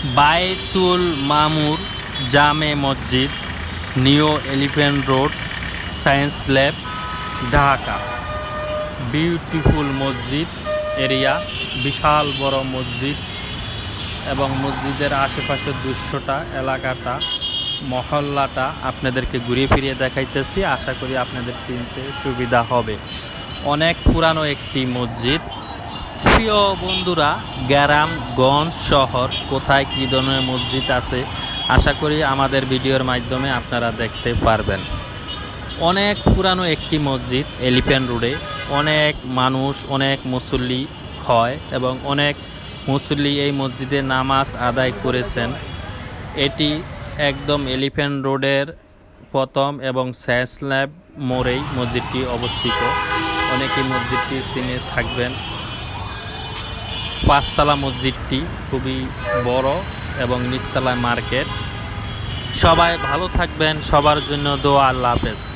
বায়তুল মামুর জামে মসজিদ, new elephant road, science lab, Dhaka. Beautiful মসজিদ এরিয়া, বিশাল বড় মসজিদ এবং মসজিদের আশেপাশের দৃশ্যটা, এলাকাটা, মহল্লাটা আপনাদেরকে ঘুরিয়ে ফিরিয়ে দেখাইতেছি। আশা করি আপনাদের চিনতে সুবিধা হবে। অনেক পুরানো একটি মসজিদ। প্রিয় বন্ধুরা, গ্রামগঞ্জ শহর কোথায় কী ধরনের মসজিদ আছে আশা করি আমাদের ভিডিওর মাধ্যমে আপনারা দেখতে পারবেন। অনেক পুরানো একটি মসজিদ এলিফ্যান্ট রোডে। অনেক মানুষ, অনেক মুসল্লি হয় এবং অনেক মুসল্লি এই মসজিদে নামাজ আদায় করেছেন। এটি একদম এলিফ্যান্ট রোডের প্রথম এবং সায়েন্স ল্যাব মোড়েই মসজিদটি অবস্থিত। অনেকেই মসজিদটি চিনে থাকবেন। পাঁচতলা মসজিদটি খুবই বড় এবং নিচতলায় মার্কেট। সবাই ভালো থাকবেন, সবার জন্য দোয়া। আল্লাহ হাফেজ।